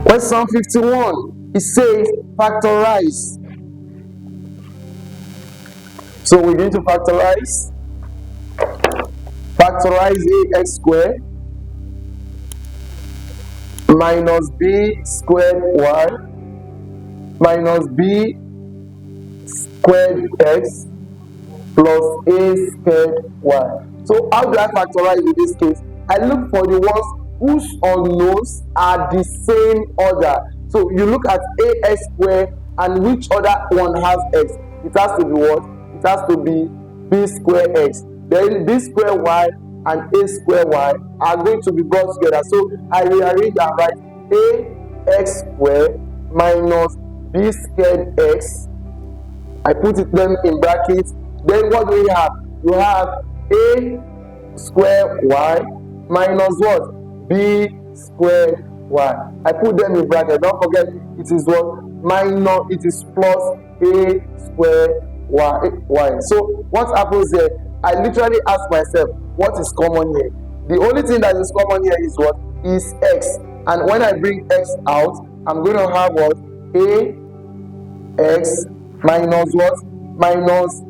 Question 51, it says factorize. So we're going to factorize. Factorize ax squared minus b squared y minus b squared x plus a squared y. So how do I factorize in this case? I look for the ones whose unknowns are the same order. So you look at ax squared and which other one has x. It has to be what? It has to be b squared x. Then b squared y and a squared y are going to be brought together. So I rearrange and write ax squared minus b squared x. I put them in brackets. Then what do we have? You have a squared y minus what? B squared y. I put them in brackets. Don't forget, it is what? Minus, it is plus a squared y. So what happens here? I literally ask myself, what is common here? The only thing that is common here is what? Is x. And when I bring x out, I'm going to have what? A x minus what? Minus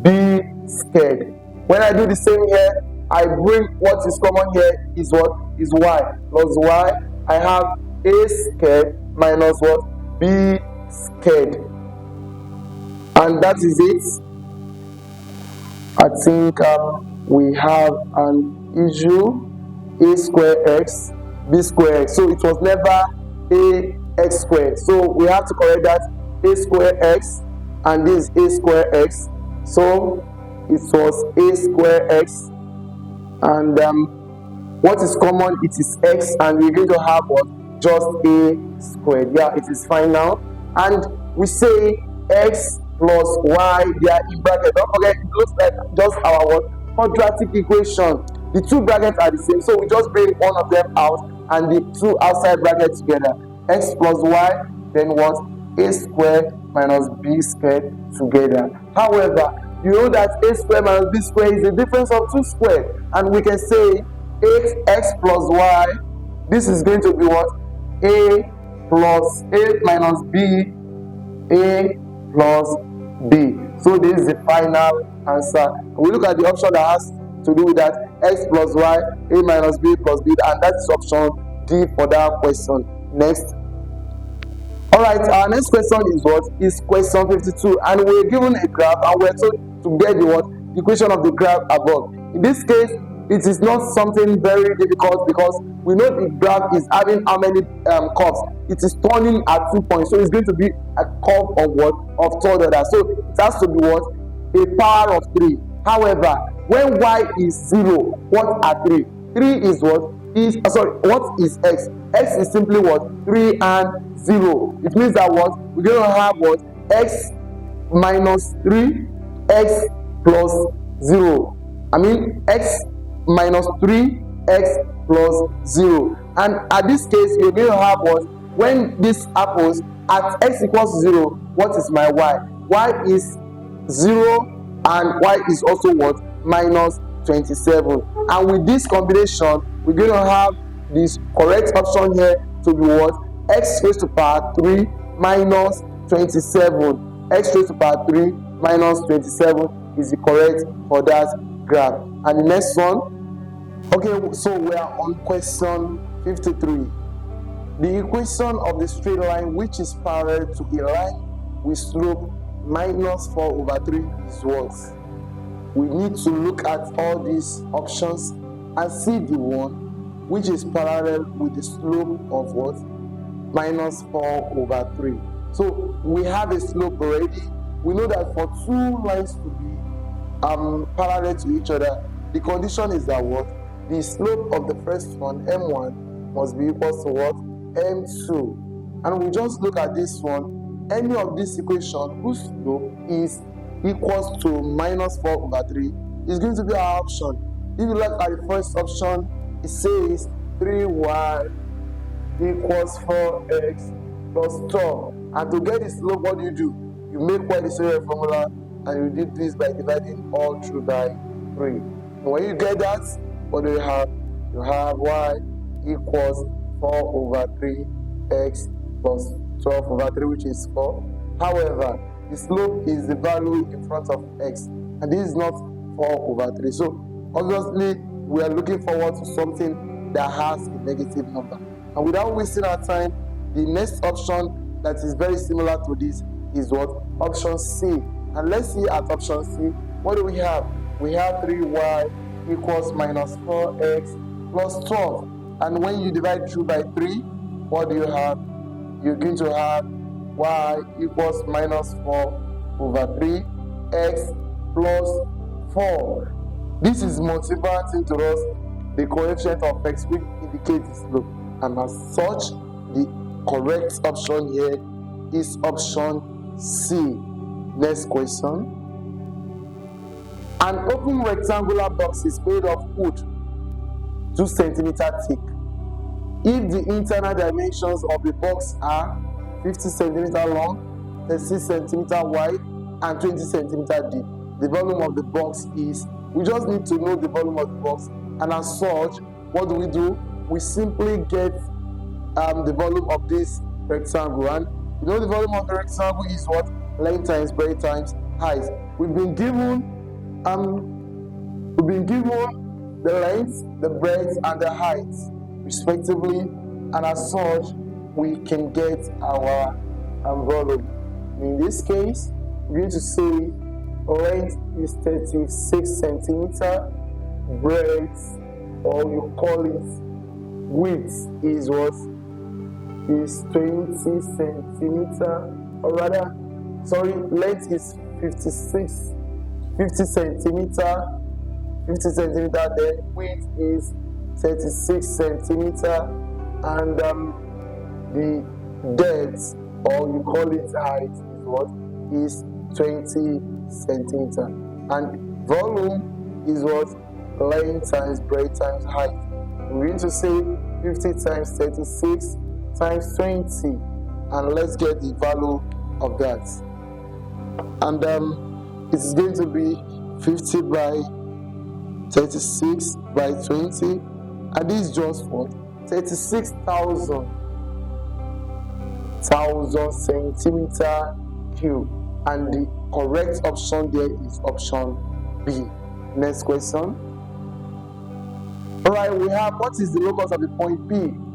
b squared. When I do the same here, I bring what is common here is what? Is y plus y. I have a squared minus what? B squared. And that is it. I think we have an issue. A squared x, b squared x. So it was never a x squared. So we have to correct that. A squared x and this a squared x. So it was a squared x, and what is common? It is x, and we're going to have what? Just a squared. Yeah, it is fine now. And we say x plus y, they are in bracket. Don't forget, it looks like just our what? Quadratic equation. The two brackets are the same, so we just bring one of them out and the two outside brackets together. X plus y, then what? A squared minus b squared together. However, you know that a squared minus b squared is the difference of two squared, and we can say x plus y, this is going to be what? A plus a minus b, a plus b. So this is the final answer. We look at the option that has to do with that, x plus y, a minus b plus b, and that is option D for that question. Next. Alright, our next question is what? Is question 52, and we're given a graph and we're told to get the what? The equation of the graph above. In this case, it is not something very difficult because we know the graph is having how many curves? It is turning at 2 points, so it's going to be a curve of what? Of third order. So it has to be what? A power of 3. However, when y is 0, what are 3? 3 is what? What is x? X is simply what? 3 and 0. It means that what? We're going to have what? X minus 3, x plus 0. I mean x minus 3, x plus 0. And at this case, you're going to have what? When this happens, at x equals 0, what is my y? Y is 0 and y is also what? Minus 27. And with this combination, we're going to have this correct option here to be what? X raised to power 3 minus 27. X raised to power 3 minus 27 is the correct for that graph. And the next one, okay, so we are on question 53. The equation of the straight line which is parallel to a line with slope minus 4 over 3 is what? We need to look at all these options and see the one which is parallel with the slope of what? Minus 4 over 3. So we have a slope already. We know that for two lines to be parallel to each other, the condition is that what? The slope of the first one, m1, must be equal to what? m2. And we just look at this one. Any of this equation whose slope is equals to minus 4 over 3 is going to be our option. If you look at the first option, it says 3y equals 4x plus 12. And to get the slope, what do? You make y the Taylor formula, and you do this by dividing all through by 3. And when you get that, what do you have? You have y equals 4 over 3 x plus 12 over 3, which is 4. However, the slope is the value in front of x, and this is not 4 over 3. So obviously we are looking forward to something that has a negative number. And without wasting our time, the next option that is very similar to this is what? Option C. And let's see at option C, what do we have? We have 3y equals minus 4x plus 12. And when you divide through by 3, what do you have? You're going to have y equals minus 4 over 3, x plus 4. This is multiplicating to us the coefficient of x, which indicates the slope. And as such, the correct option here is option C. Next question. An open rectangular box is made of wood 2 centimeters thick. If the internal dimensions of the box are 50 centimeters long, 36 centimeters wide, and 20 centimeters deep, the volume of the box is, we just need to know the volume of the box, and as such, what do? We simply get the volume of this rectangle, and you know the volume of the rectangle is what? Length times breadth times height. We've been given the length, the breadth, and the height respectively, and as such we can get our volume. In this case, we're going to say length is 36 centimeters, breadth, or you call it width, is what? Is 20 centimeters, or rather, sorry, length is 50 centimeters, then width is 36 centimeters, and the depth, or you call it height, is what? Is 20 centimeters. And volume is what? Length times breadth times height. We're going to say 50 times 36 times 20, and let's get the value of that. And it's going to be 50 by 36 by 20, and this is just what? 36,000 centimeter cube, and the correct option there is option B. Next question. Alright, we have, what is the locus of the point P,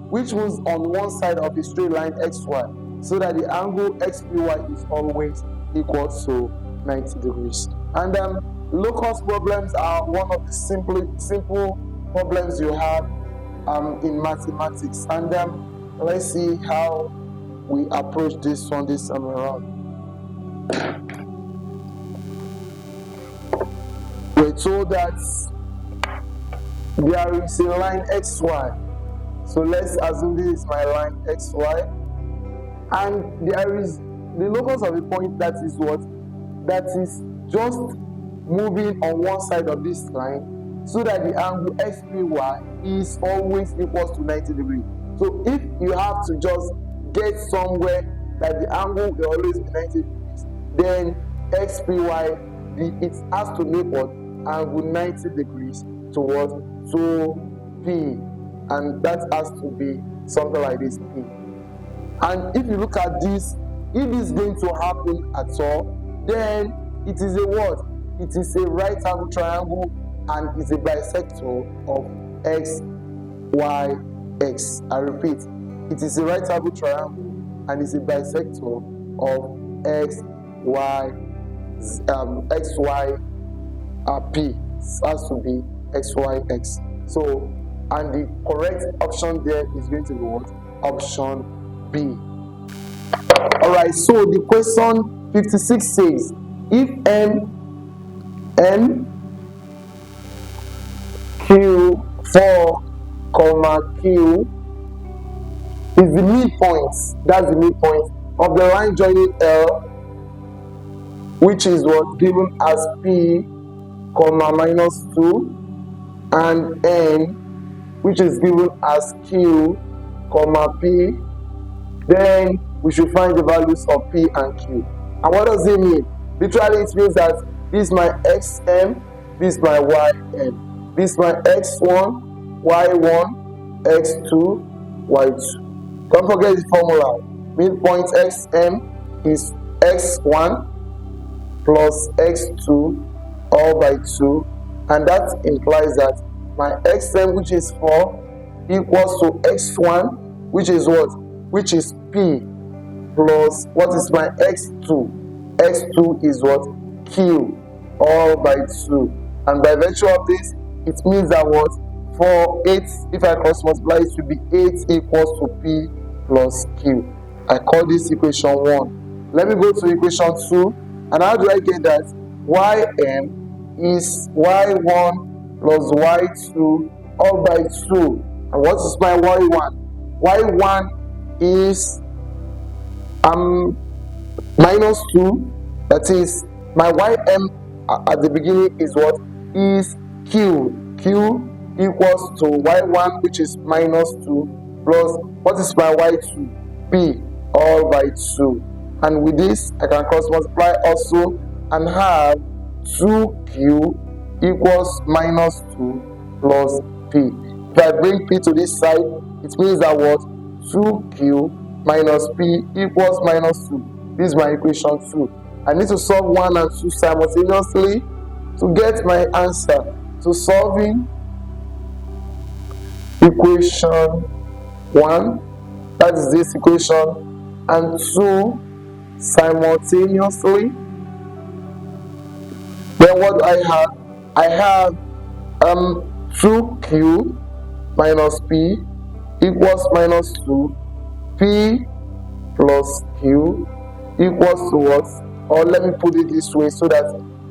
which moves on one side of the straight line xy, so that the angle xpy is always equal to 90 degrees. And locus problems are one of the simple problems you have in mathematics. And let's see how we approach this one this time around. We're told that there is a line xy. So let's assume this is my line xy, and there is the locus of a point that is what? That is just moving on one side of this line, so that the angle xpy is always equal to 90 degrees. So if you have to just get somewhere that the angle will always be 90 degrees, then xpy, it has to make what? Angle 90 degrees to what? To P, and that has to be something like this, P. And if you look at this, if this is going to happen at all, then it is a what? It is a right angle triangle, and it's a bisector of x, y, x. I repeat, it is a right angle triangle, and it's a bisector of x, y, P. It has to be x, y, x. So, and the correct option there is going to be what? Option B. Alright, so the question 56 says, if n q 4, q is the midpoint, that's the midpoint of the line joining L, which is what? Given as P, minus 2, and N, which is given as Q, P, then we should find the values of P and Q. And what does it mean? Literally, it means that this is my xm, this is my ym, this is my x1, y1, x2, y2. Don't forget the formula. Midpoint xm is x1 plus x2 all by 2, and that implies that my xm, which is 4, equals to x1, which is what? Which is p, plus what is my x2? x2 is what? q, all by 2. And by virtue of this, it means that what? For 8, if I cross multiply, it will be 8 equals to p plus q. I call this equation 1. Let me go to equation 2. And how do I get that? Ym is y1 plus y2 all by 2. And what is my y1? y1 is minus 2. That is, my ym at the beginning is what? Is q. Q equals to y1, which is minus 2, plus what is my y2? P all by 2. And with this, I can cross multiply also and have 2q equals minus 2 plus p. If I bring p to this side, it means that what? 2q minus p equals minus 2. This is my equation 2. I need to solve 1 and 2 simultaneously to get my answer. So solving equation 1, that is this equation, and 2 simultaneously. Then what do I have? I have 2q minus p equals minus 2, p plus q equals to what? Or let me put it this way so that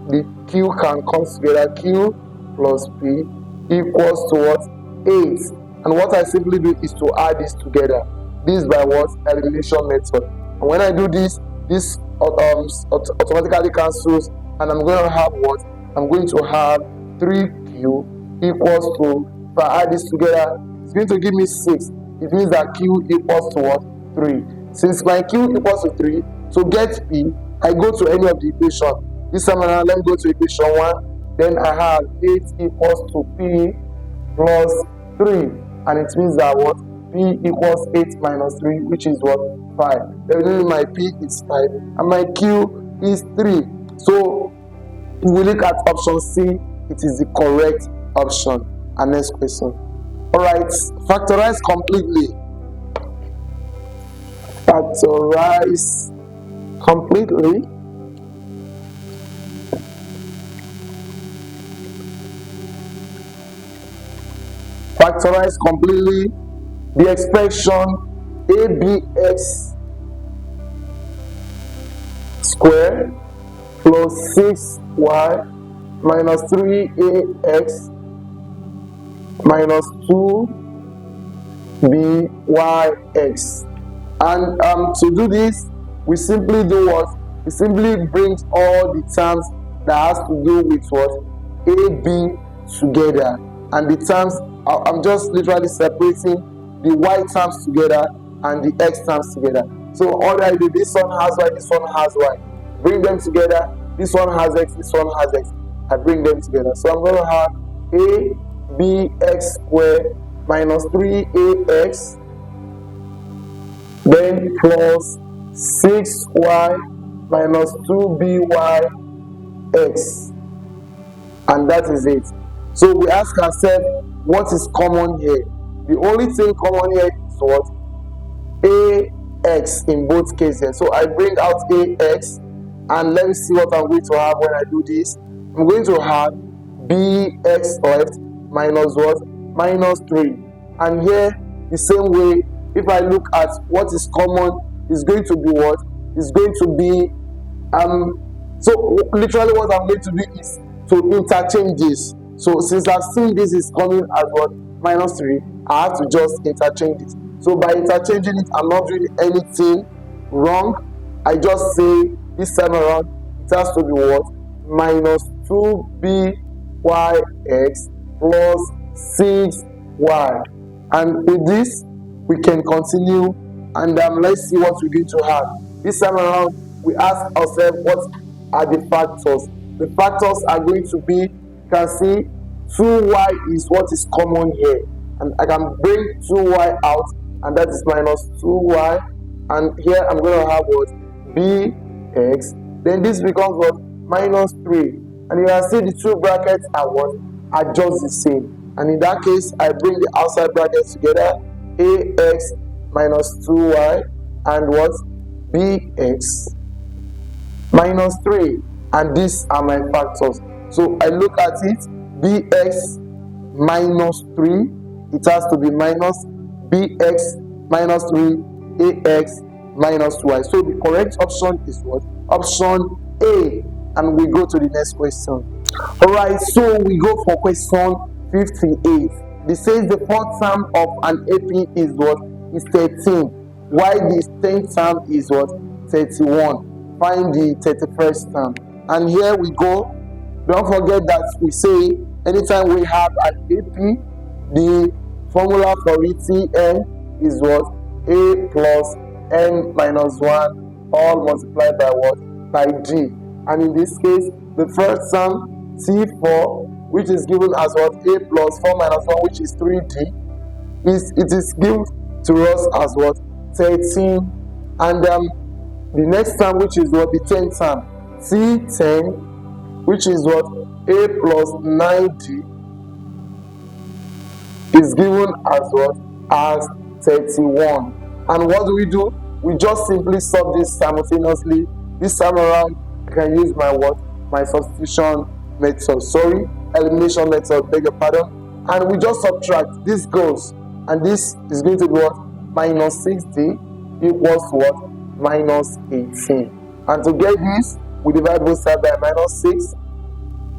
the q can come together. Q plus p equals to what? 8. And what I simply do is to add this together. This by what? Elimination method. And when I do this, this automatically cancels, and I'm going to have what? I'm going to have 3q equals to, if I add this together, it's going to give me 6. It means that q equals to what? 3. Since my q equals to 3, to get p, I go to any of the equation. This time around, let me go to equation 1. Then I have 8 equals to p plus 3. And it means that what? P equals 8 minus 3, which is what? 5. Then my P is 5 and my Q is 3. So if we look at option C, it is the correct option. And next question. Alright, factorize completely. Factorize completely. Factorize completely the expression abx squared plus 6y minus 3ax minus 2byx. And to do this, we simply do what? We simply bring all the terms that has to do with what? AB together. And the terms, I'm just literally separating the y terms together and the x terms together. So all that I do, this one has y, this one has y. Bring them together. This one has x, this one has x. I bring them together. So I'm going to have abx squared minus 3ax, then plus 6y minus 2byx. And that is it. So we ask ourselves, what is common here? The only thing common here is what? Ax in both cases. So I bring out ax, and let me see what I'm going to have when I do this. I'm going to have bx left minus what? Minus 3. And here, the same way, if I look at what is common, it's going to be what? It's going to be, so literally what I'm going to do is to interchange this. So since I've seen this is coming as what? Minus 3, I have to just interchange it. So by interchanging it, I'm not doing anything wrong. I just say this time around, it has to be what? Minus 2byx plus 6y. And with this, we can continue, and let's see what we're going to have. This time around, we ask ourselves, what are the factors? The factors are going to be, you can see 2y is what is common here, and I can bring 2y out and that is minus 2y, and here I'm going to have what? Bx. Then this becomes what? Minus 3. And you can see the two brackets are what? Are just the same. And in that case, I bring the outside brackets together, ax minus 2y and what? Bx minus 3. And these are my factors. So I look at it, bx minus 3, it has to be minus bx minus 3, ax minus 2y. So the correct option is what? Option A. And we go to the next question. Alright, so we go for question 58. This says the fourth term of an AP is what? Is 13. While the 10th term is what? 31. Find the 31st term. And here we go. Don't forget that we say anytime we have an AP, the formula for ETN is what? A plus n minus 1 all multiplied by what? By g. And in this case, the first term, T4, which is given as what? A plus 4 minus 1, which is 3d, it is given to us as what? 13. And the next term, which is what? The 10th term, T10, which is what? A plus 9d, is given as what? As 31. And what do? We just simply solve this simultaneously. This time around, I can use my what? My substitution method. Sorry, elimination method, beg your pardon. And we just subtract. This goes. And this is going to be what? Minus 60 equals to what? Minus 18. And to get this, we divide both sides by minus 6.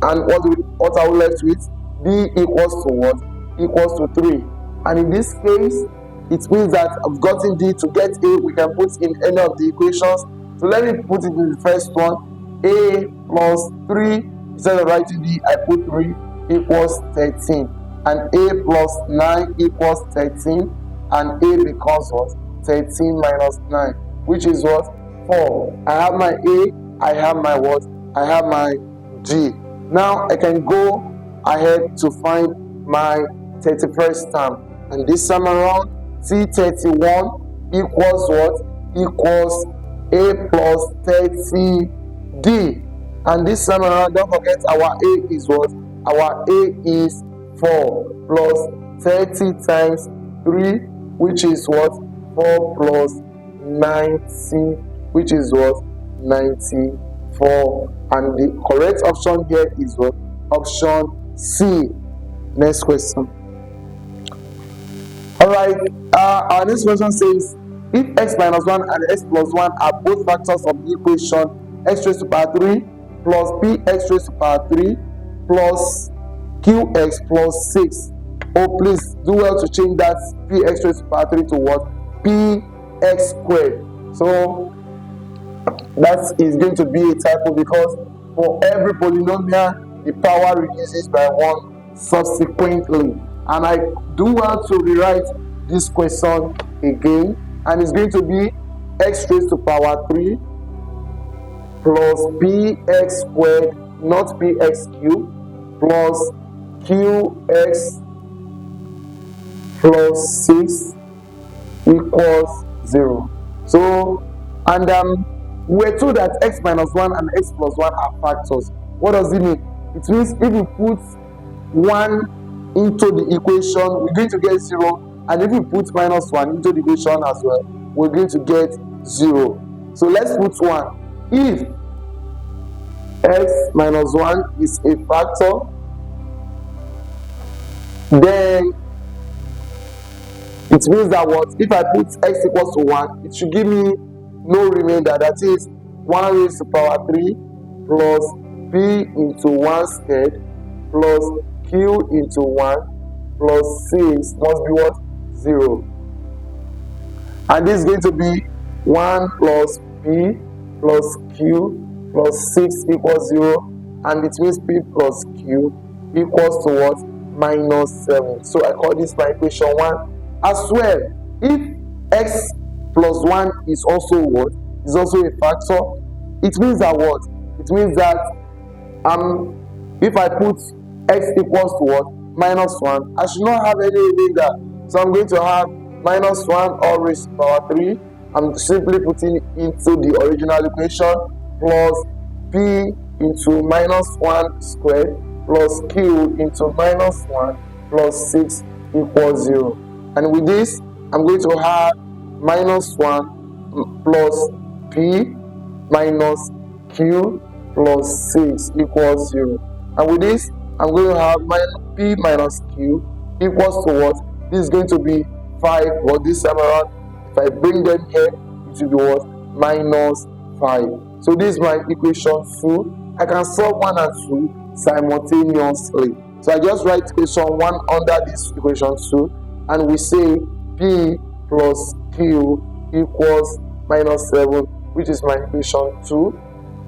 And what are we left with? B equals to what? Equals to 3. And in this case, it means that I've gotten D. To get A, we can put in any of the equations. So let me put it in the first one. A plus 3, instead of writing D, I put 3 equals 13. And A plus 9 equals 13. And A becomes what? 13 minus 9, which is what? 4. I have my A, I have my what? I have my G. Now I can go ahead to find my 31st term. And this time around, T31 equals what? Equals A plus 30D. And this time around, don't forget our A is what? Our A is 4 plus 30 times 3, which is what? 4 plus 90, which is what? 94. And the correct option here is what? Option C. Next question. Alright, our next question says, if x minus 1 and x plus 1 are both factors of the equation x raised to power 3 plus px raised to power 3 plus qx plus 6. Oh, please do well to change that px raised to power 3 to what? Px squared. So that is going to be a typo, because for every polynomial, the power reduces by 1 subsequently. And I do well to rewrite this question again, and it's going to be x raised to power 3 plus px squared, not px cubed, plus qx plus 6 equals 0. So, and we're told that x minus 1 and x plus 1 are factors. What does it mean? It means if we put 1 into the equation, we're going to get 0, and if we put minus 1 into the equation as well, we're going to get 0. So let's put 1. If x minus 1 is a factor, then it means that what? If I put x equals to 1, it should give me no remainder. That is 1 raised to power 3 plus p into 1 squared plus q into 1 plus 6 must be what? 0. And this is going to be 1 plus p plus q plus 6 equals 0. And it means p plus q equals to what? Minus 7. So I call this my equation 1. As well, if x plus 1 is also what? Is also a factor, it means that what? It means that if I put x equals to what? Minus 1, I should not have any remainder. So I'm going to have minus 1 all raised to power 3. I'm simply putting it into the original equation, plus p into minus 1 squared plus q into minus 1 plus 6 equals 0. And with this, I'm going to have minus 1 plus p minus q plus 6 equals 0. And with this, I'm going to have p minus q equals to what? This is going to be 5, but this time around, if I bring them here, it will be what? Minus 5. So this is my equation 2. I can solve 1 and 2 simultaneously. So I just write equation 1 under this equation 2, and we say p plus q equals minus 7, which is my equation 2.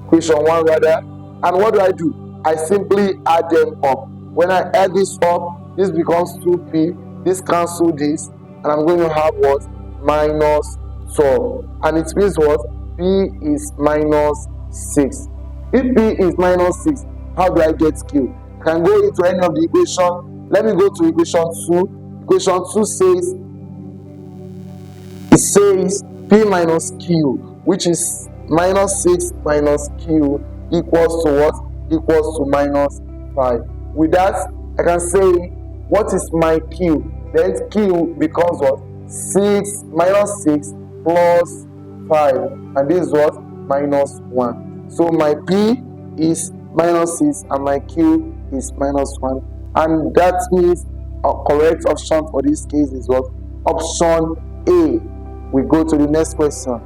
Equation 1 rather. And what do? I simply add them up. When I add this up, this becomes 2p, this cancels this, and I'm going to have what? Minus 12. And it means what? P is minus 6. If P is minus 6, how do I get Q? I can go into any of the equation. Let me go to equation 2. Equation 2 says P minus Q, which is minus 6 minus Q equals to what? Equals to minus 5. With that, I can say, what is my Q? Then Q becomes what? 6 minus 6 plus 5. And this is what? Minus 1. So my P is minus 6 and my Q is minus 1. And that means a correct option for this case is what? Option A. We go to the next question.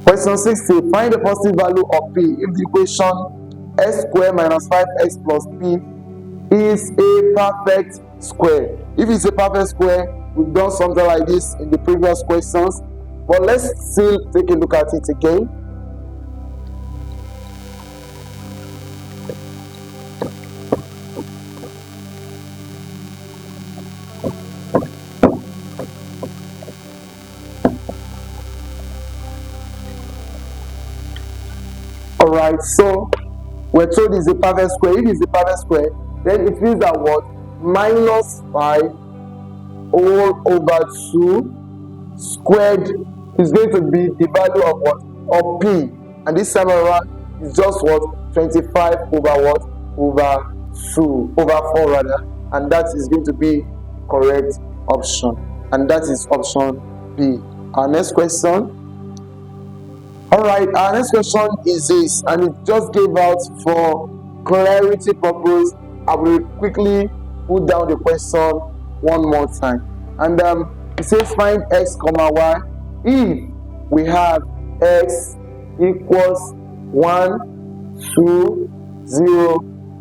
Question 60. Find the positive value of P if the equation x squared minus 5x plus p is a perfect square. If it's a perfect square, we've done something like this in the previous questions, but let's still take a look at it again. Alright, so we're told it's a perfect square. If it's a perfect square, then it means that what? Minus 5 all over 2 squared is going to be the value of what? Of P. And this time around is just what? 25 over what? Over 2. Over 4 rather. And that is going to be correct option. And that is option B. Our next question. Alright, our next question is this, and it just gave out for clarity purpose. I will quickly put down the question one more time. And it says find x comma y if we have x equals 1, 2, 0,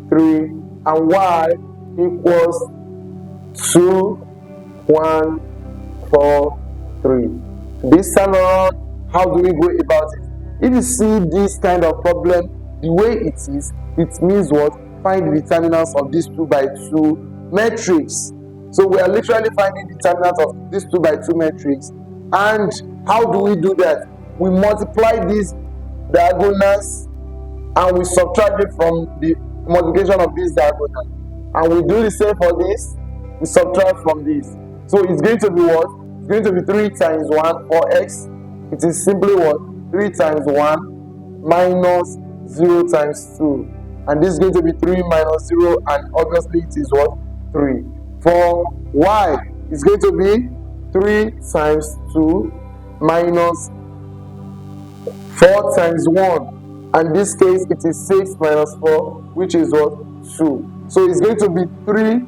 3, and y equals 2, 1, 4, 3. This time around, how do we go about it? If you see this kind of problem, the way it is, it means what? Find the determinants of this 2 by 2 matrix. So we are literally finding the determinants of this 2 by 2 matrix. And how do we do that? We multiply these diagonals and we subtract it from the multiplication of this diagonal. And we do the same for this, we subtract from this. So it's going to be what? It's going to be 3 times 1 for x. It is simply what? 3 times 1 minus 0 times 2. And this is going to be 3 minus 0, and obviously it is what? 3. For y, it's going to be 3 times 2 minus 4 times 1. And in this case, it is 6 minus 4, which is what? 2. So it's going to be 3,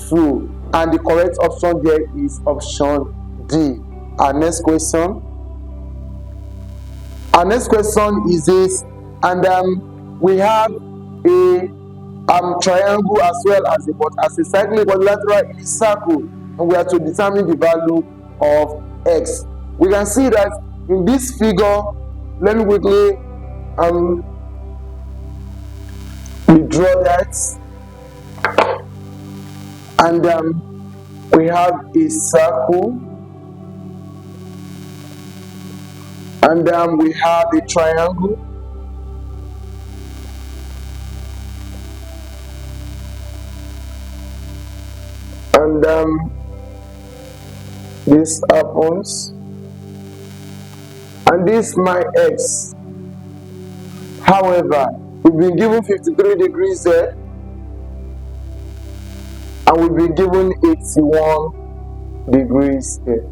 2. And the correct option there is option D. Our next question. Our next question is this, and we have a triangle as well as a cyclic quadrilateral in a circle, and we are to determine the value of x. We can see that in this figure. Let me quickly draw that, and we have a circle. And we have a triangle. And this happens, and this my x. However, we've been given 53 degrees there, and we've been given 81 degrees here.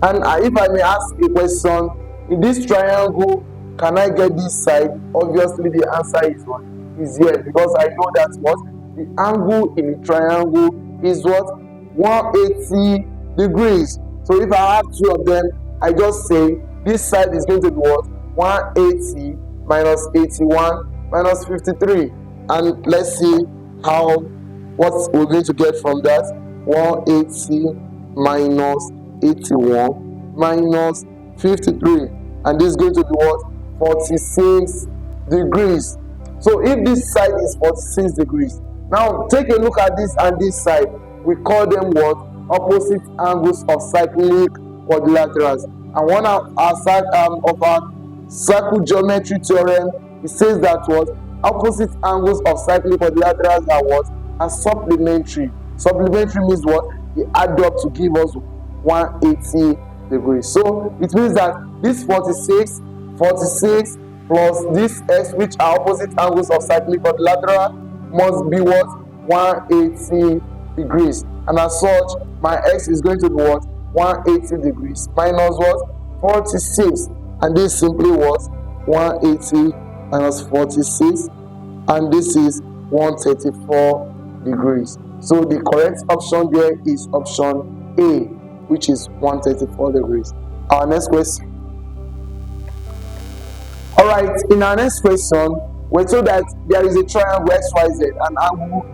And if I may ask a question, in this triangle, can I get this side? Obviously, the answer is what? Is yes, because I know that what? The angle in a triangle is what? 180 degrees. So if I have two of them, I just say this side is going to be what? 180 minus 81 minus 53. And let's see what we're going to get from that. 180 minus 81 minus 53. And this is going to be what? 46 degrees. So if this side is 46 degrees, now take a look at this and this side. We call them what? Opposite angles of cyclic quadrilaterals. And one of our circle geometry theorem, it says that what? Opposite angles of cyclic quadrilaterals are what? Are supplementary. Supplementary means what? They add up to give us 180 degrees. So it means that this 46 plus this x, which are opposite angles of cyclic quadrilateral, must be what? 180 degrees. And as such, my x is going to be what? 180 degrees minus what? 46. And this simply was 180 minus 46. And this is 134 degrees. So the correct option there is option A, which is 134 degrees. Our next question. Alright, in our next question, we're told that there is a triangle XYZ, and angle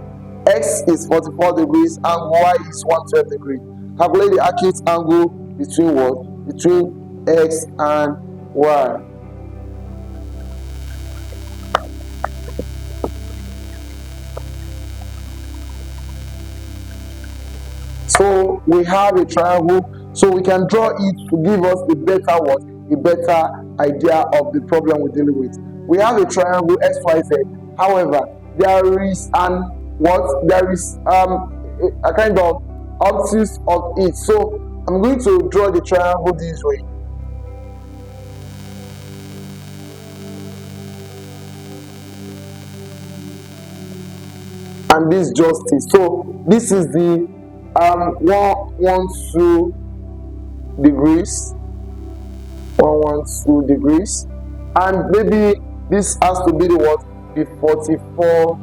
X is 44 degrees, and Y is 112 degrees. Calculate the acute angle between what? Between X and Y. So we have a triangle, so we can draw it to give us a better what? A better idea of the problem we're dealing with. We have a triangle XYZ. However, there is a kind of obtuse of it. So I'm going to draw the triangle this way. And this justice. So this is the 112 degrees. 112 degrees. And maybe this has to be the what? The 44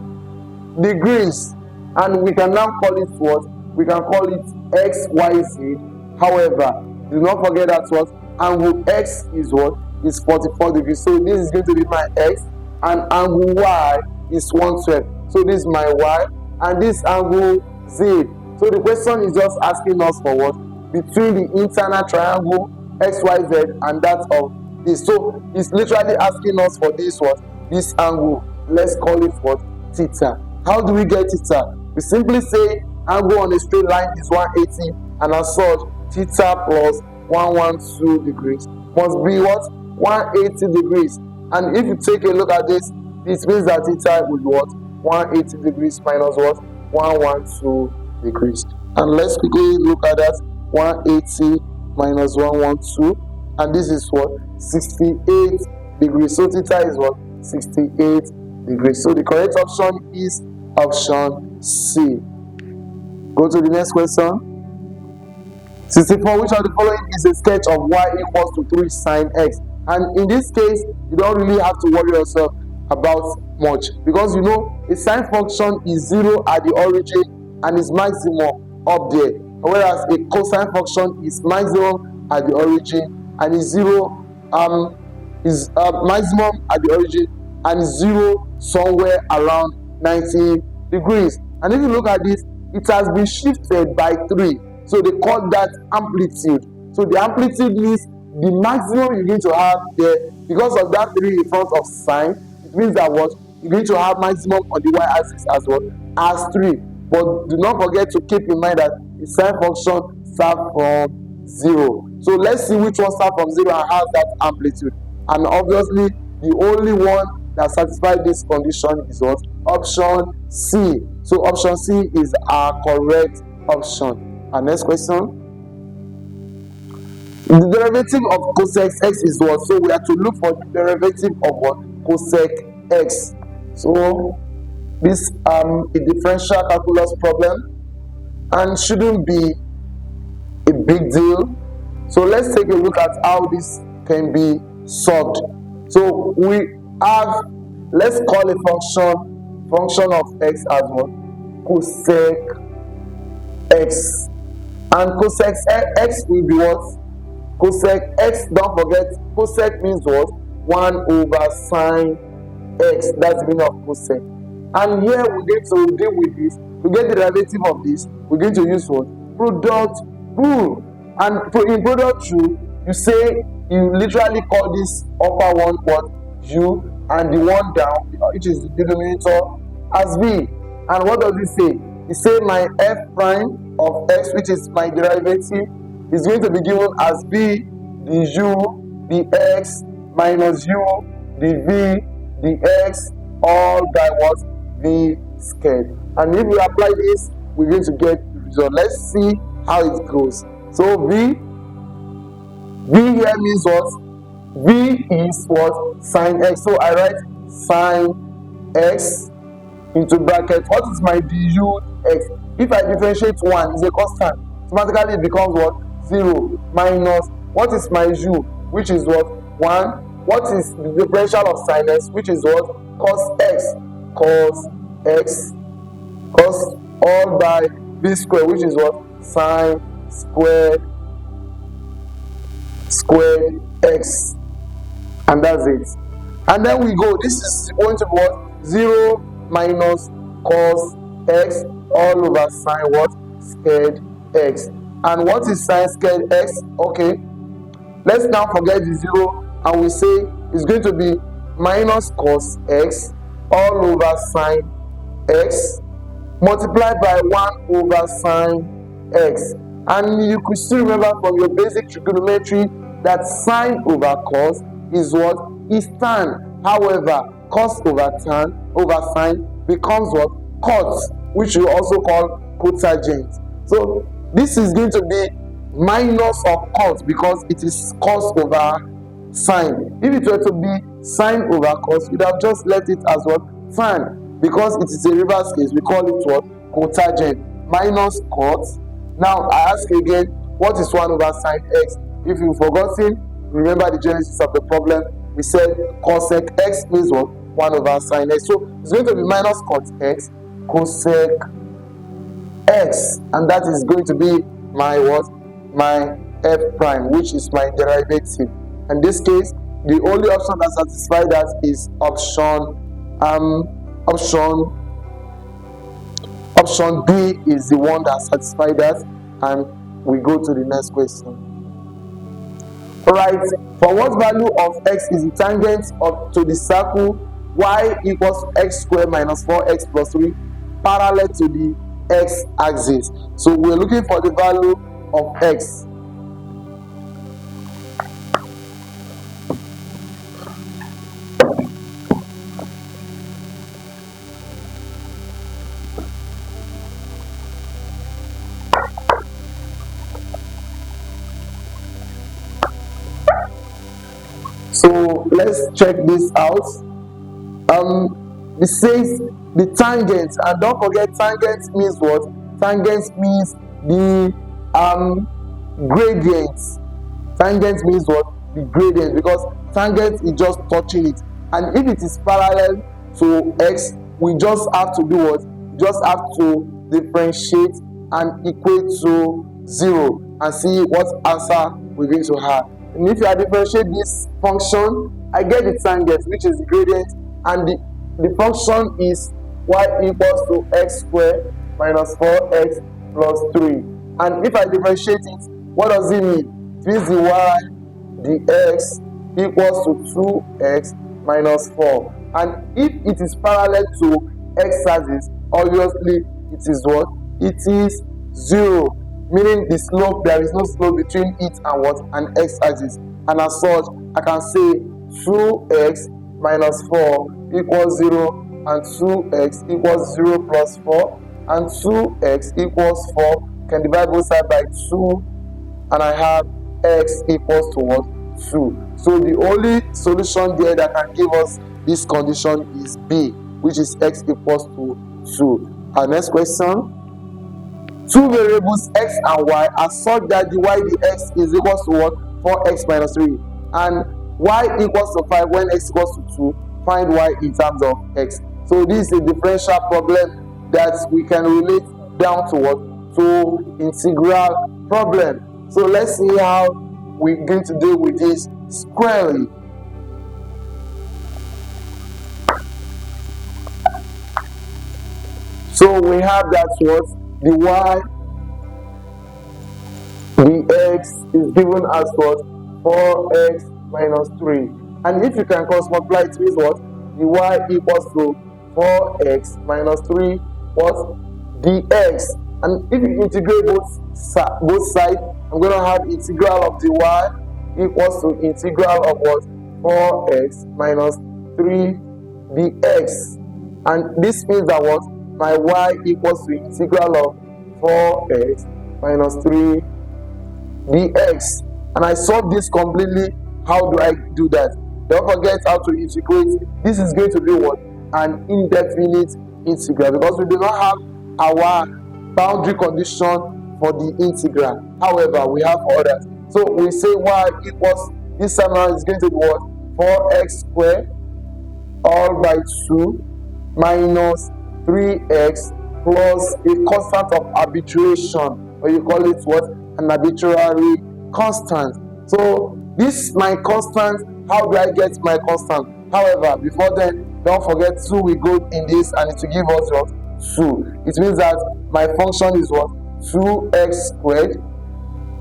degrees. And we can now call it what? We can call it XYZ. However, do not forget that what? Angle X is what? Is 44 degrees. So this is going to be my X, and angle Y is 112. So this is my Y, and this angle Z. So the question is just asking us for what? Between the internal triangle XYZ and that of this. So it's literally asking us for this what? This angle. Let's call it what? Theta. How do we get theta? We simply say angle on a straight line is 180, and as such, theta plus 112 degrees must be what? 180 degrees. And if you take a look at this, it means that theta will be what? 180 degrees minus what? 112 degrees. And let's quickly look at that. 180 minus 112, and this is what? 68 degrees. So theta is what? 68 degrees. So the correct option is option C. Go to the next question. 64. Which of the following is a sketch of y equals to 3 sine x? And in this case, you don't really have to worry yourself about much, because you know a sine function is 0 at the origin and is maximum up there, whereas a cosine function is maximum at the origin and is 0 maximum at the origin and 0 somewhere around 90 degrees. And if you look at this, it has been shifted by 3, so they call that amplitude. So the amplitude means the maximum you're going to have there, because of that 3 in front of sine, it means that what? You're going to have maximum on the y-axis as what? As 3. But do not forget to keep in mind that the sine function starts from 0. So let's see which one starts from 0 and has that amplitude. And obviously, the only one that satisfies this condition is what? Option C. So option C is our correct option. Our next question. The derivative of cosec x is what? So we have to look for the derivative of what? Cosec x. So this is a differential calculus problem and shouldn't be a big deal. So let's take a look at how this can be solved. So we have, let's call a function of x as what? Cosec x. And cosec x will be what? Cosec x, don't forget, cosec means what? 1 over sine x. That's the meaning of cosec. And here we're going to deal with this. To get the derivative of this, we're going to use what? Product rule. And in product rule, you say, you literally call this upper one what? U, and the one down, which is the denominator, as v. And what does it say? It says my f prime of x, which is my derivative, is going to be given as v, the u, the x, minus u, the v, the x, all by what? V squared. And if we apply this, we're going to get the result. Let's see how it goes. So v here means what? V is what? Sine x. So I write sine x into bracket. What is my du x? If I differentiate 1, it's a constant. Automatically it becomes what? 0 minus, what is my u? Which is what? 1. What is the differential of sine x? Which is what? Cos x. Cos x. Cos all by v squared, which is what? Sine squared x. And that's it. And then we go, this is going to be what? 0 minus cos x all over sine what? Squared x. And what is sine squared x? Okay, let's now forget the 0 and we say it's going to be minus cos x all over sine x multiplied by 1 over sine x. And you could still remember from your basic trigonometry that sine over cos is what? Is tan. However, cos over tan over sine becomes what? Cot, which you also call cotangent. So this is going to be minus of cos because it is cos over sine. If it were to be sine over cos, you'd have just left it as what? Tan. Because it is a reverse case, we call it what? Cotangent. Minus cot. Now I ask again, what is 1 over sine x? If you've forgotten, remember the genesis of the problem. We said cosec x means what? 1 over sine x. So it's going to be minus cot x cosec x, and that is going to be my what? My f prime, which is my derivative. In this case, the only option that satisfies that is option B is the one that satisfies that, and we go to the next question. Alright, for what value of x is the tangent to the circle y equals x squared minus 4x plus 3 parallel to the x-axis? So we're looking for the value of x. So let's check this out. It says the tangent, and don't forget tangent means what? Tangent means the gradient. Tangent means what? The gradient, because tangent is just touching it, and if it is parallel to x, we just have to do what? We just have to differentiate and equate to 0 and see what answer we're going to have. And if I differentiate this function, I get the tangent, which is the gradient, and the function is y equals to x squared minus 4x plus 3. And if I differentiate it, what does it mean? It means the y, the x equals to 2x minus 4. And if it is parallel to x-axis, obviously it is what? It is 0. Meaning the slope, there is no slope between it and what? An x-axis. And as such, I can say 2x minus 4 equals 0, and 2x equals 0 plus 4, and 2x equals 4. Can divide both sides by 2, and I have x equals to what? 2. So the only solution there that can give us this condition is B, which is x equals to 2. Our next question. Two variables x and y are such that the y dx is equals to what? 4x minus 3, and y equals to 5 when x equals to 2. Find y in terms of x. So this is a differential problem that we can relate down to what? To integral problem. So let's see how we're going to deal with this squarely. So we have that what? The y dx is given as what? 4x minus 3. And if you can cross multiply, it means what? The y equals to 4x minus 3 what? Dx. And if you integrate both sides, I'm going to have integral of the y equals to integral of what? 4x minus 3 dx. And this means that what? My y equals to integral of 4x minus 3 dx. And I solve this completely. How do I do that? Don't forget how to integrate. This is going to be what? An indefinite integral, because we do not have our boundary condition for the integral. However, we have others. So we say y equals, this time around is going to be what? 4x squared all by 2 minus 3x plus a constant of arbitration, or you call it what? An arbitrary constant. So this my constant. How do I get my constant? However, before then, don't forget 2 will go in this, and it will give us what? 2. It means that my function is what? 2x squared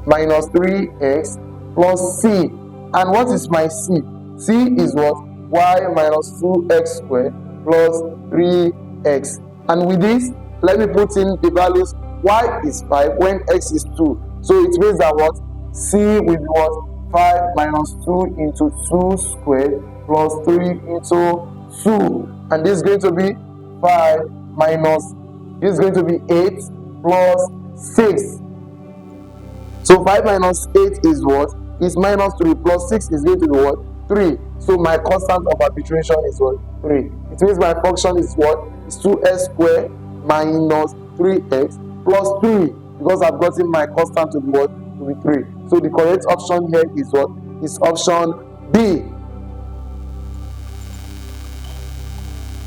minus 3x plus c. And what is my c? C is what? Y minus 2x squared plus 3x. And with this, let me put in the values. Y is 5 when x is 2. So it means that what? C will be what? 5 minus 2 into 2 squared plus 3 into 2. And this is going to be 5 minus, this is going to be 8 plus 6. So 5 minus 8 is what? Is minus 3 plus 6 is going to be what? 3. So my constant of arbitration is what? 3. It means my function is what? Is 2x squared minus 3x plus 3, because I've gotten my constant to be what? To be 3. So the correct option here is what? Is option B.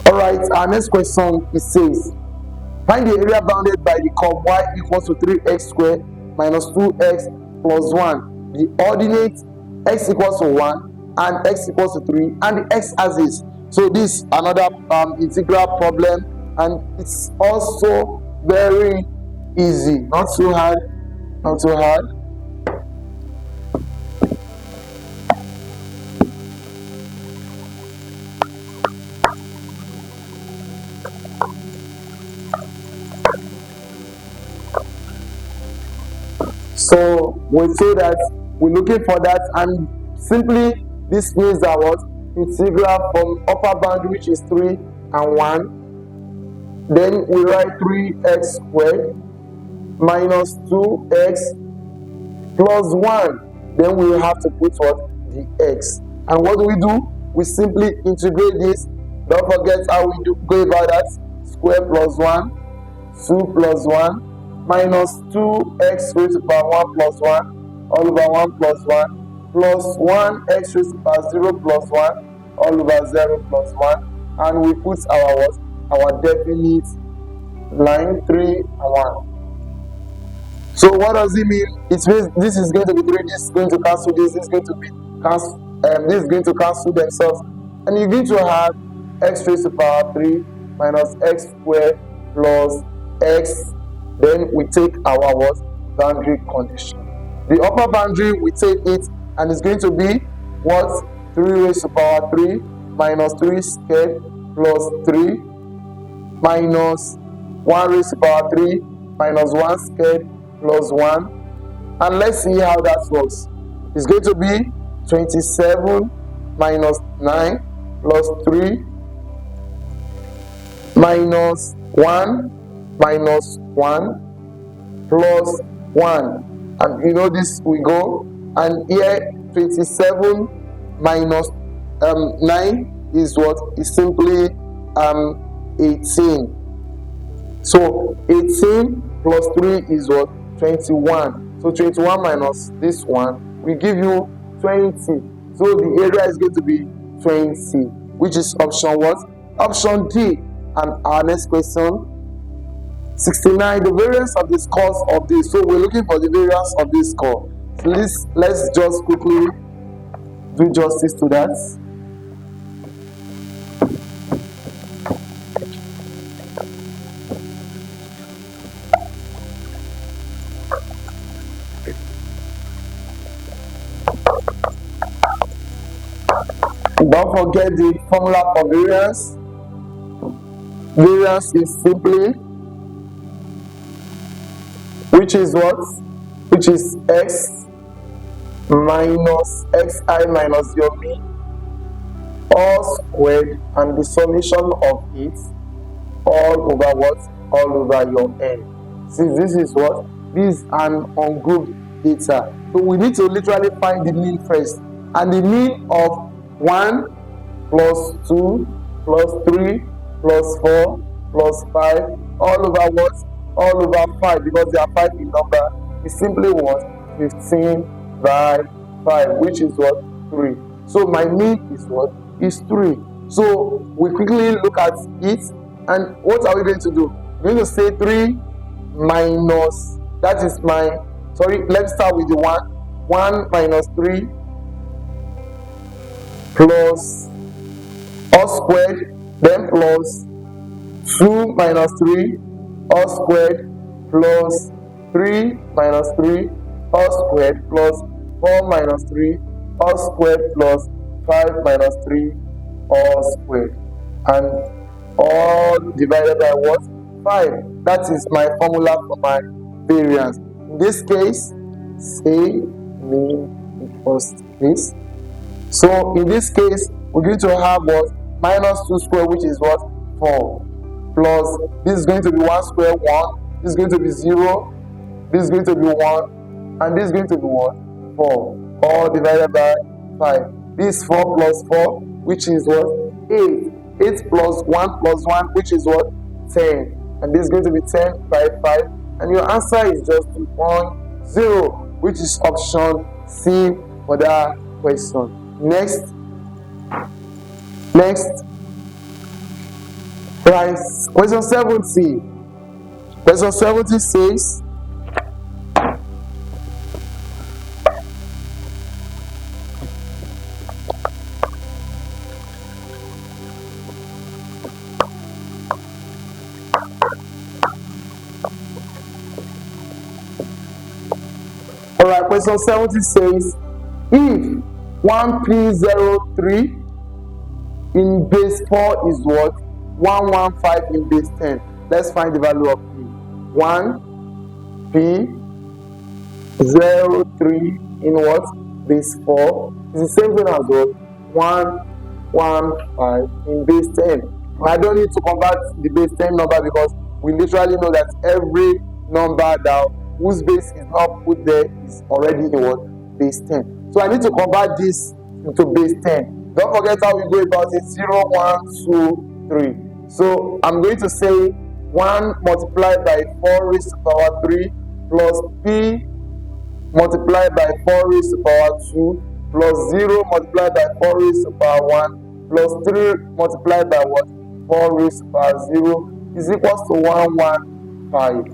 Alright, our next question, it says, find the area bounded by the curve y equals to 3x squared minus 2x plus 1. The ordinate x equals to 1 and x equals to 3, and the x-axis. So this another integral problem, and it's also very easy, not too hard, not too hard. So we say that we're looking for that, and simply this means that what? Integral from upper boundary, which is 3 and 1. Then we write 3x squared minus 2x plus 1. Then we have to put what? The x. And what do? We simply integrate this. Don't forget how we go about that. Square plus 1, 2 plus 1, minus 2x raised to the power 1 plus 1, all over 1 plus 1, plus 1x raised to the power 0 plus 1, all over 0 plus 1. And we put our what? Our definite line 3 and 1. So what does it mean? It means this is going to be 3, this is going to cancel this is going to be cancel, this is going to cancel themselves, and you're going to have x raised to the power 3 minus x squared plus x. Then we take our what? Boundary condition. The upper boundary, we take it, and it's going to be what? 3 raised to the power 3 minus 3 squared plus 3 minus 1 raised to the power 3 minus 1 squared plus 1. And let's see how that works. It's going to be 27 minus 9 plus 3 minus 1 minus 1 plus 1. And you know this, we go and here 27 minus 9 is what? Is simply 18. So 18 plus 3 is what? 21. So 21 minus this one will give you 20. So the area is going to be 20, which is option what? Option D. And our next question, 69, the variance of the scores of this. So we're looking for the variance of this score. So let's just quickly do justice to that. Don't forget the formula for variance. Variance is simply, which is what? Which is x minus xi minus your mean, all squared, and the summation of it all over what? All over your n. Since this is what? This is an ungrouped data. So we need to literally find the mean first. And the mean of 1 plus 2 plus 3 plus 4 plus 5 all over what? All over 5, because there are 5 in number, is simply what? 15 by 5, which is what? 3. So my mean is what? Is 3. So we quickly look at it, and what are we going to do? We're going to say 3 minus, that is my, sorry, let's start with the 1. 1 minus 3 plus all squared, then plus 2 minus 3 all squared, plus 3 minus 3 all squared, plus 4 minus 3 all squared, plus 5 minus 3 all squared, and all divided by what? 5. That is my formula for my variance. In this case, say mean equals this. So in this case, we're going to have what? Minus 2 square, which is what? 4. Plus, this is going to be 1 square, 1. This is going to be 0. This is going to be 1. And this is going to be what? 4. All divided by 5. This is 4 plus 4, which is what? 8. 8 plus 1 plus 1, which is what? 10. And this is going to be 10 by 5. And your answer is just 2.0, which is option C for that question. Next, right, question 70. Question 70 says, alright, question 70 says, if 1p03 in base 4 is what? 115 in base 10. Let's find the value of p. 1p03 in what? Base 4 is the same thing as what? 115 in base 10. I don't need to convert the base 10 number, because we literally know that every number that whose base is not put there is already in what? Base 10. So I need to convert this into base 10. Don't forget how we go about it. 0, 1, 2, 3. So I'm going to say 1 multiplied by 4 raised to power 3 plus p multiplied by 4 raised to power 2 plus 0 multiplied by 4 raised to power 1 plus 3 multiplied by what? 4 raised to power 0 is equals to 115.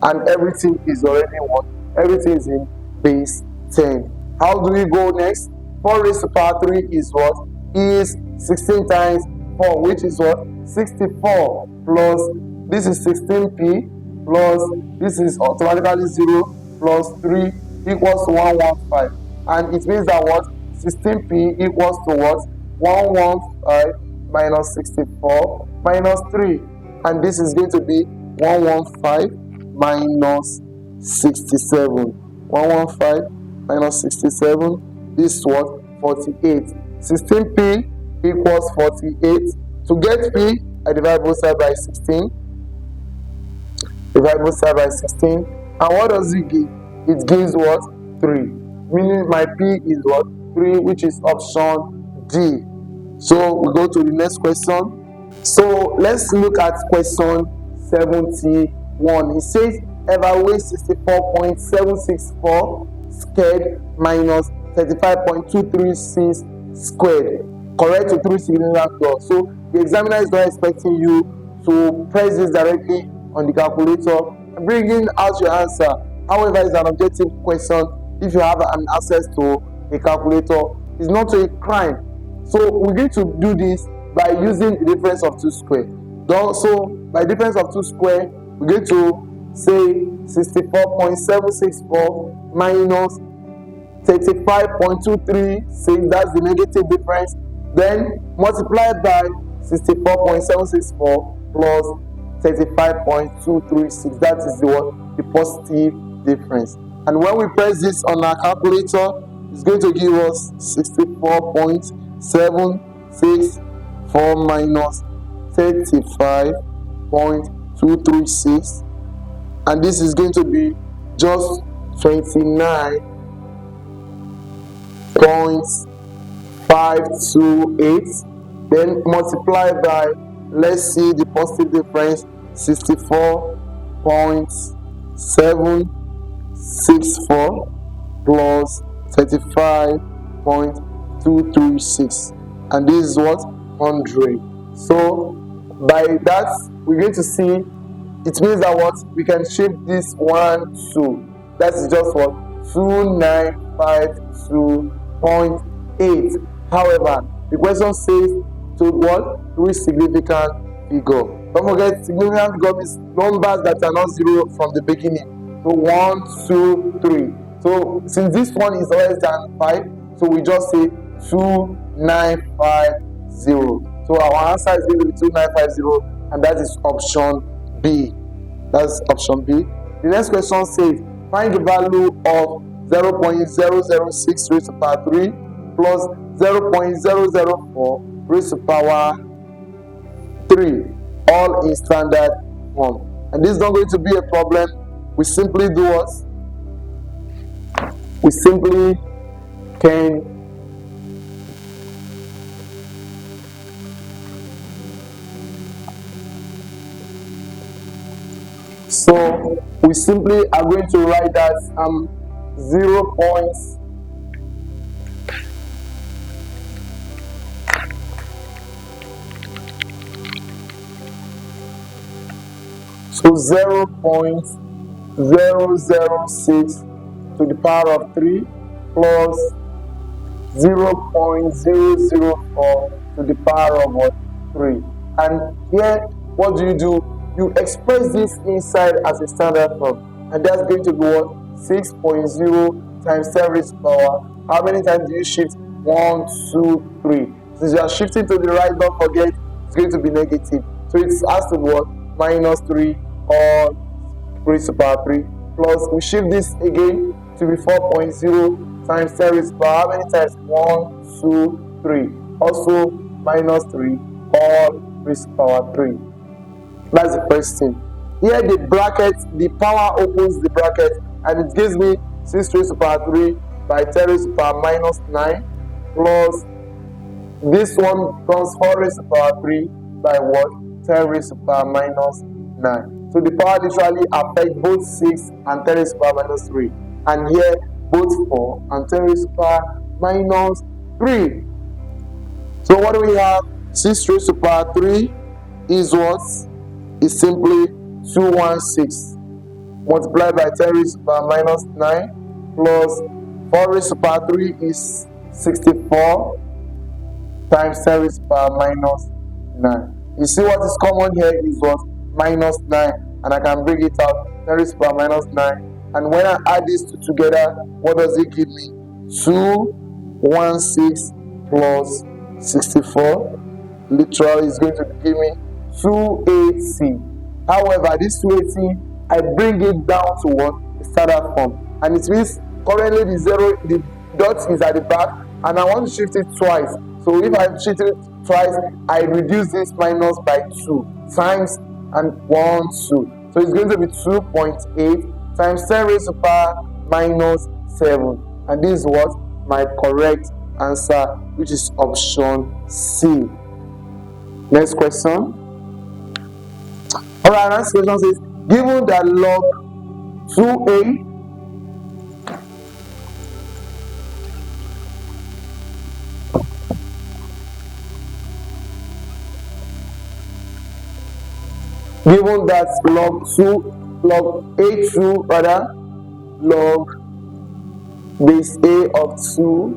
And everything is already what? Everything is in base 10. How do we go next? 4 raised to power 3 is what? Is 16 times 4, which is what? 64, plus this is 16p, plus this is automatically 0, plus 3 equals to 115. And it means that what? 16p equals to what? 115 minus 64 minus 3. And this is going to be 115 minus 67. 115 minus 67 is what? 48. 16p equals 48. To get p, I divide both sides by 16. Divide both sides by 16. And what does it give? It gives what? 3. meaning my P is what? 3, which is option D. So we go to the next question. So let's look at question 71. It says evaluate 64.764 squared minus 35.236 squared. Correct to 3 significant clause. So the examiner is not expecting you to press this directly on the calculator and bring in out your answer. However, it's an objective question. If you have an access to a calculator, it's not a crime. So we're going to do this by using the difference of 2 squared. So by difference of 2 squared, we're going to say 64.764 minus 35.236, that's the negative difference, then multiplied by 64.764 plus 35.236, that is the positive difference. And when we press this on our calculator, it's going to give us 64.764 minus 35.236, and this is going to be just 29.528. Then multiply by, let's see the positive difference, 64.764 plus 35.236, and this is what? 100. So by that, we're going to see it means that what? We can shift this 1 2. That is just what? 2952.8. However, the question says to what? 3 significant figure. Don't forget, significant figure means numbers that are not 0 from the beginning. So 1, 2, 3. So since this one is less than 5, so we just say 2950. So our answer is going to be 2950, and that is option B. That's option B. The next question says, find the value of 0.006 raised to the power 3 plus 0.004 raised to the power 3, all in standard form. And this is not going to be a problem. We simply do what? We simply can so we simply are going to write that 0. So 0.006 to the power of 3 plus 0.004 to the power of what? 3. And here, what do? You express this inside as a standard form, and that's going to be what? 6.0 times 10 raised to the power. How many times do you shift? 1, 2, 3. Since you are shifting to the right, don't forget it's going to be negative. So it has to be what? Minus 3 or raised to the power 3. Plus, we shift this again to be 4.0 times 10 raised to the power. How many times? 1, 2, 3. Also, minus 3 all raised to the power 3. That's the first thing. Here the bracket, the power opens the bracket, and it gives me 6 raised to the power 3 by 10 raised to the power minus 9 plus this one becomes 4 raised to the power 3 by what? 10 raised to the power minus 9. So the power literally affects both 6 and 10 raised to the power minus 3. And here both 4 and 10 raised to the power minus 3. So what do we have? 6 raised to the power 3 is what? Is simply 216 multiplied by 10 raised to the power minus 9 plus 4 raised to the power 3 is 64 times 10 raised to the power minus 9. You see what is common here is what? Minus 9, and I can bring it out 10 raised to the power minus 9. And when I add these two together, what does it give me? 216 plus 64 literally is going to give me 280. However, this 280, I bring it down to what? The standard form. And it means currently the dot is at the back, and I want to shift it twice. So if I shift it twice, I reduce this minus by 2 times and 1, 2. So it's going to be 2.8 times 10 raised to the power minus 7. And this is what my correct answer, which is option C. Next question. Alright, next question says, given that log 2a given that log a2 rather log base a of 2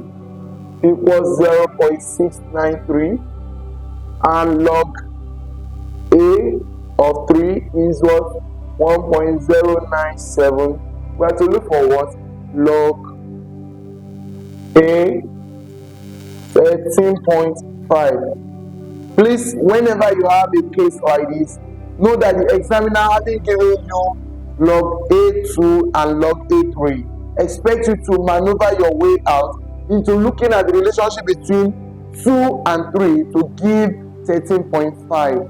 equals 0.693 and log a of 3 is what? 1.097. We have to look for what? Log a 13.5. Please, whenever you have a case like this, know that the examiner hasn't given you log a2 and log a3. Expect you to maneuver your way out into looking at the relationship between 2 and 3 to give 13.5.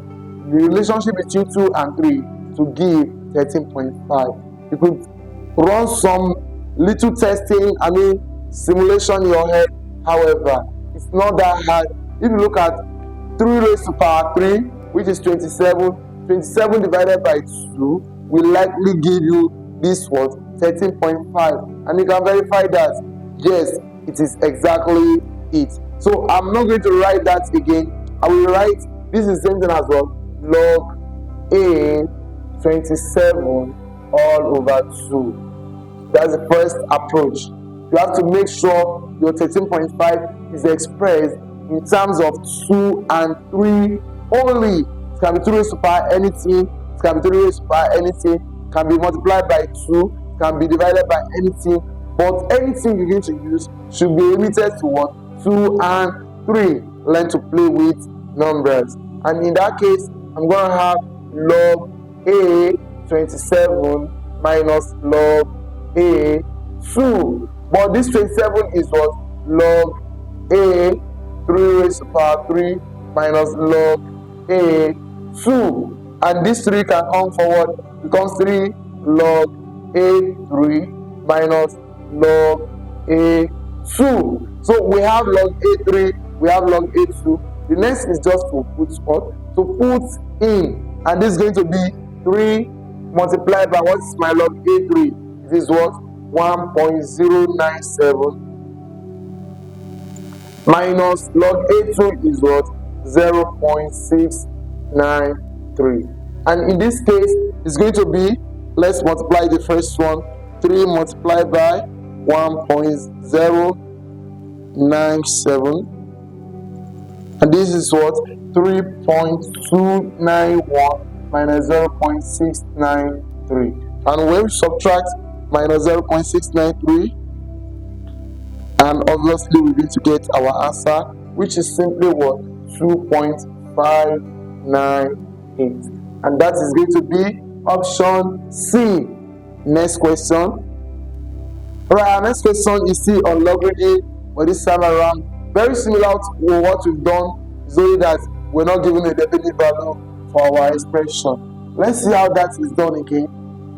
The relationship between 2 and 3 to give 13.5. You could run some little testing, simulation in your head. However, it's not that hard. If you look at 3 raised to power 3, which is 27 divided by 2 will likely give you this what? 13.5. And you can verify that yes, it is exactly it. So I'm not going to write that again. I will write this is the same thing as well. Log a 27 all over 2. That's the first approach. You have to make sure your 13.5 is expressed in terms of 2 and 3 only. It can be 2 raised to power anything, it can be 3 raised to power anything, it can be multiplied by 2, it can be divided by anything, but anything you're going to use should be limited to what? 2 and 3. Learn to play with numbers. And in that case, I'm going to have log a 27 minus log a 2. But this 27 is what? Log a 3 raised to power 3 minus log a 2. And this 3 can come forward, becomes 3 log a 3 minus log a 2. So we have log a 3, we have log a 2. The next is just to put what? To put in. And this is going to be 3 multiplied by what is my log a 3? This is what? 1.097 minus log a2 is what? 0.693. And in this case, it's going to be, let's multiply the first one, 3 multiplied by 1.097. And this is what? 3.291 minus 0.693. And when we subtract minus 0.693, and obviously we're going to get our answer, which is simply what? 2.598. And that is going to be option C. Next question. Alright, our next question is still on logarithm, but this time around very similar to what we've done, is only that we're not given a definite value for our expression. Let's see how that is done again.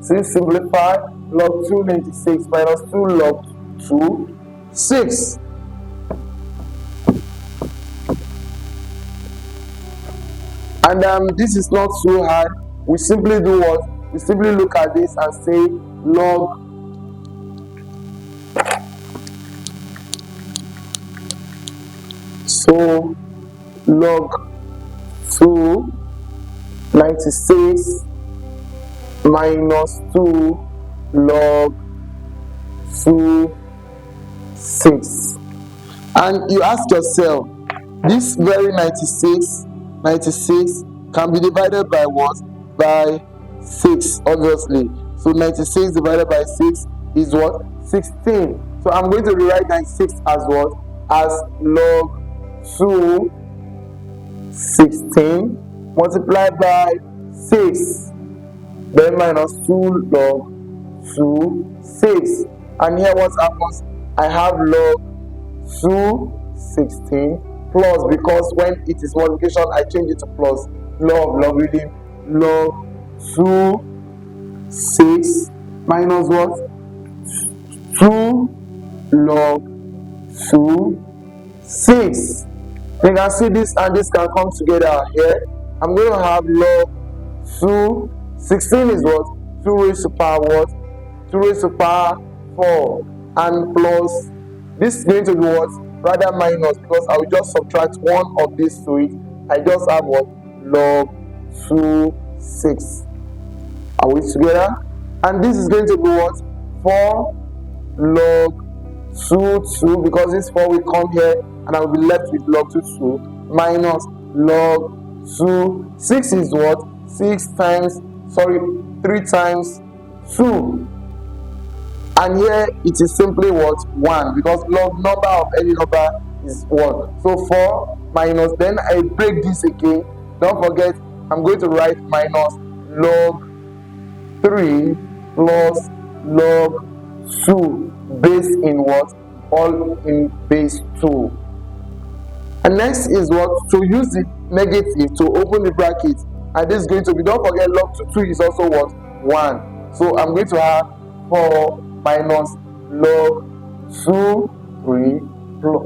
So simplify log 296 minus 2 log 2, 6. And this is not so hard. We simply do what? We simply look at this and say log so log 296 minus 2 log 6. And you ask yourself, this very 96 can be divided by what? By 6, obviously. So 96 divided by 6 is what? 16. So I'm going to rewrite 96 as what? As log 2 16 multiplied by 6, then minus 2 log 2 6. And here what happens? I have log 2 16 plus, because when it is multiplication I change it to plus, law of logarithm, log 2 6 minus what? 2 log 2 6. You can see this and this can come together here. I'm going to have log 2 16 is what? 2 raised to power what? 2 raised to power 4, and plus this is going to be what? Rather minus, because I will just subtract one of these to it. I just have what? Log 2 6. Are we together? And this is going to be what? 4 log 2 2, because this 4 will come here and I will be left with log 2 2 minus log 2 6 is what? 3 times 2, and here it is simply what? 1, because log number of any number is 1. So 4 minus, then I break this again. Don't forget, I'm going to write minus log 3 plus log 2 base in what? All in base 2. And next is what? To use the negative to open the bracket, and this is going to be, don't forget, log 2 is also what? 1. So I'm going to have 4 minus log 2 3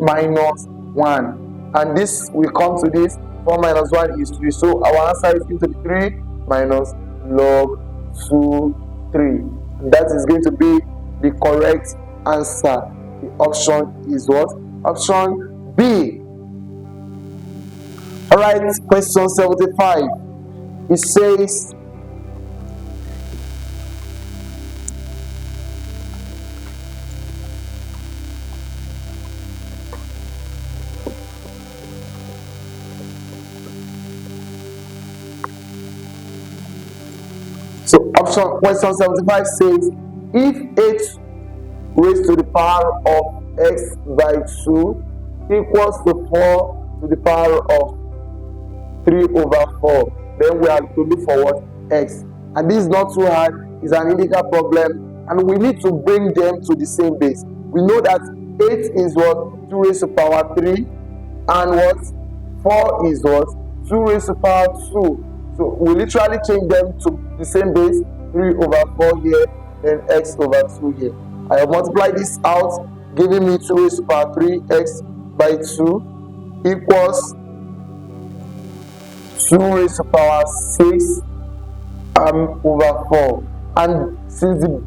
minus 1, and this will come to this. 4 minus 1 is 3, so our answer is going to be 3 minus log 2 3. That is going to be the correct answer. The option is what? Option B. Alright, question 75. It says question 75 says, if 8 raised to the power of x by 2 equals to 4 to the power of 3 over 4, then we have to look for what? X. And this is not too hard. It's an indicator problem, and we need to bring them to the same base. We know that 8 is what? 2 raised to power 3, and what? 4 is what? 2 raised to power 2. So we literally change them to the same base. 3 over 4 here, then x over 2 here. I have multiplied this out, giving me 2 raised to power 3 x by 2 equals 2 raised to power 6 over 4. And since the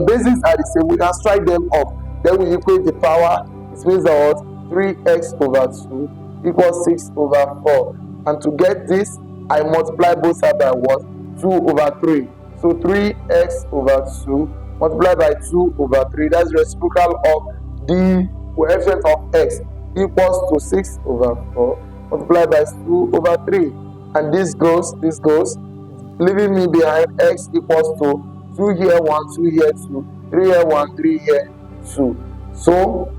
bases are the same, we can strike them off. Then we equate the power. It means that what? 3x over 2 equals 6 over 4. And to get this, I multiply both sides by what? 2 over 3. So 3x over 2 multiplied by 2 over 3. That's the reciprocal of the coefficient of x equals to 6 over 4 multiplied by 2 over 3. And this goes, leaving me behind x equals to 2 here, 1, 2 here, 2, 3 here, 1, 3 here, 2. So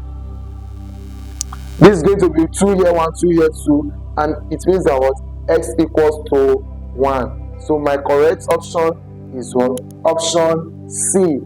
this is going to be 2 here, 1, 2 here, 2, and it means that what? X equals to 1. So my correct option is what? Option C.